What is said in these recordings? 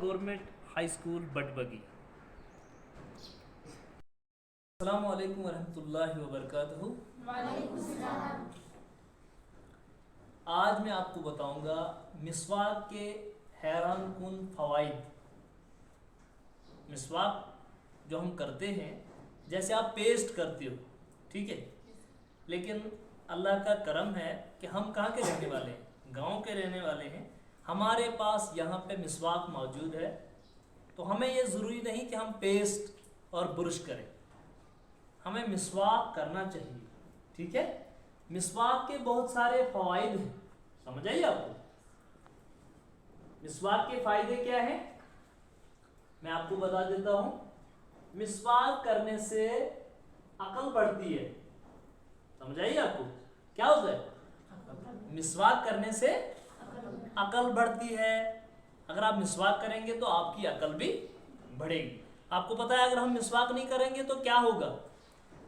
Government high school बटबगी। अस्सलाम वालेकुम वरहमतुल्लाहि वबरकातुहू। आज मैं आपको बताऊंगा मिसवाक के हैरान कुन फ़वाइद। मिसवाक जो हम करते हैं, जैसे आप पेस्ट करते हो, ठीक है, लेकिन अल्लाह का करम है कि हम कहाँ के रहने वाले हैं, गांव के रहने वाले हैं। हमारे पास यहाँ पे मिसवाक मौजूद है, तो हमें ये ज़रूरी नहीं कि हम पेस्ट और ब्रश करें, हमें मिसवाक करना चाहिए, ठीक है। मिसवाक के बहुत सारे फ़वाइद हैं, समझ आइए आपको। मिसवाक के फ़ायदे क्या हैं, मैं आपको बता देता हूँ। मिसवाक करने से अकल बढ़ती है, समझ आइए आपको। क्या होता है, मिसवाक करने से अकल बढ़ती है। अगर आप मिसवाक करेंगे तो आपकी अकल भी बढ़ेगी। आपको पता है, अगर हम मिसवाक नहीं करेंगे तो क्या होगा,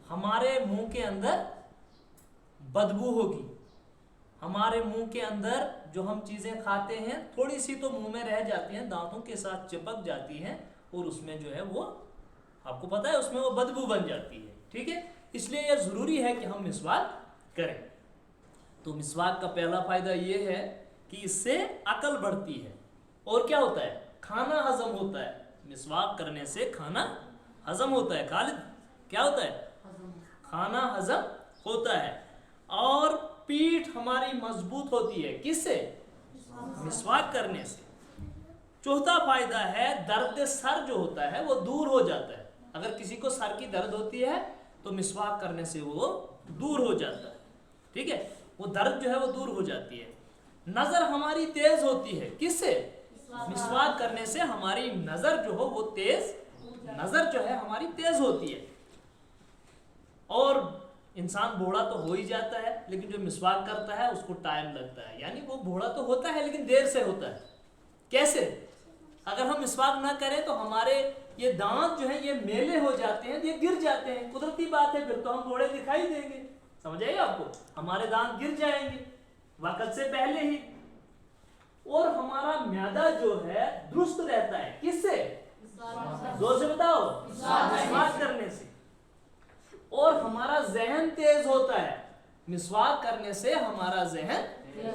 हमारे मुंह के अंदर बदबू होगी। हमारे मुंह के अंदर जो हम चीज़ें खाते हैं, थोड़ी सी तो मुंह में रह जाती हैं, दांतों के साथ चिपक जाती हैं, और उसमें जो है वो, आपको पता है, उसमें वो बदबू बन जाती है, ठीक है। इसलिए यह ज़रूरी है कि हम मिसवाक करें। तो मिसवाक का पहला फ़ायदा ये है कि इससे अकल बढ़ती है। और क्या होता है, खाना हजम होता है। मिसवाक करने से खाना हजम होता है। खालिद, क्या होता है, खाना हजम होता है। और पीठ हमारी मजबूत होती है, किससे, मिसवाक करने से। चौथा फायदा है, दर्द सर जो होता है वो दूर हो जाता है। अगर किसी को सर की दर्द होती है तो मिसवाक करने से वो दूर हो जाता है, ठीक है, वो दर्द जो है वो दूर हो जाती है। नजर हमारी तेज होती है, किससे, मिसवाक करने से हमारी नजर जो हो वो तेज, नजर जो है हमारी तेज होती है। और इंसान बूढ़ा तो हो ही जाता है, लेकिन जो मिसवाक करता है उसको टाइम लगता है, यानी वो बूढ़ा तो होता है लेकिन देर से होता है। कैसे, अगर हम मिसवाक ना करें तो हमारे ये दांत जो है ये मेले हो जाते हैं, ये गिर जाते हैं। कुदरती बात है, फिर तो हम बूढ़े दिखाई देंगे, समझ आइए आपको। हमारे दांत गिर जाएंगे वक्त से पहले ही। और हमारा म्यादा जो है दुरुस्त रहता है, किससे, जोर से बताओ, मिसवाक करने से। और हमारा जहन तेज होता है, मिसवाक करने से हमारा जहन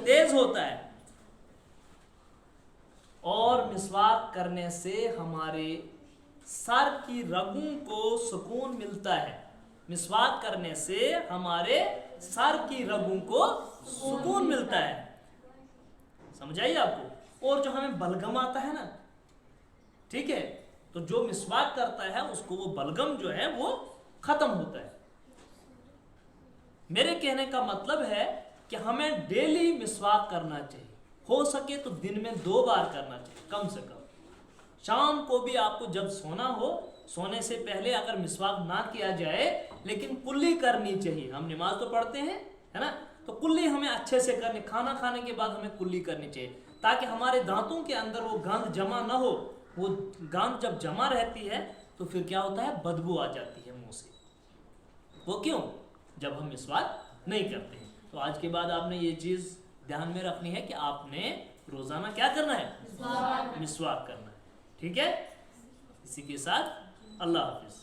तेज होता है। और मिसवाक करने से हमारे सर की रगों को सुकून मिलता है। मिसवाक करने से हमारे सर की रगों को सुकून मिलता है, समझाइए आपको। और जो हमें बलगम आता है ना, ठीक है, तो जो मिसवाक करता है उसको वो बलगम जो है वो खत्म होता है। मेरे कहने का मतलब है कि हमें डेली मिसवाक करना चाहिए, हो सके तो दिन में 2 बार करना चाहिए कम से कम। शाम को भी आपको जब सोना हो, सोने से पहले अगर मिसवाक ना किया जाए, लेकिन कुल्ली करनी चाहिए। हम नमाज तो पढ़ते हैं, है ना, तो कुल्ली हमें अच्छे से करनी, खाना खाने के बाद हमें कुल्ली करनी चाहिए, ताकि हमारे दांतों के अंदर वो गंध जमा ना हो। वो गंध जब जमा रहती है तो फिर क्या होता है, बदबू आ जाती है मुंह से। वो क्यों, जब हम मिसवाक नहीं करते हैं। तो आज के बाद आपने ये चीज़ ध्यान में रखनी है कि आपने रोज़ाना क्या करना है, मिसवाक करना है, ठीक है। इसी के साथ अल्लाह हाफिज़।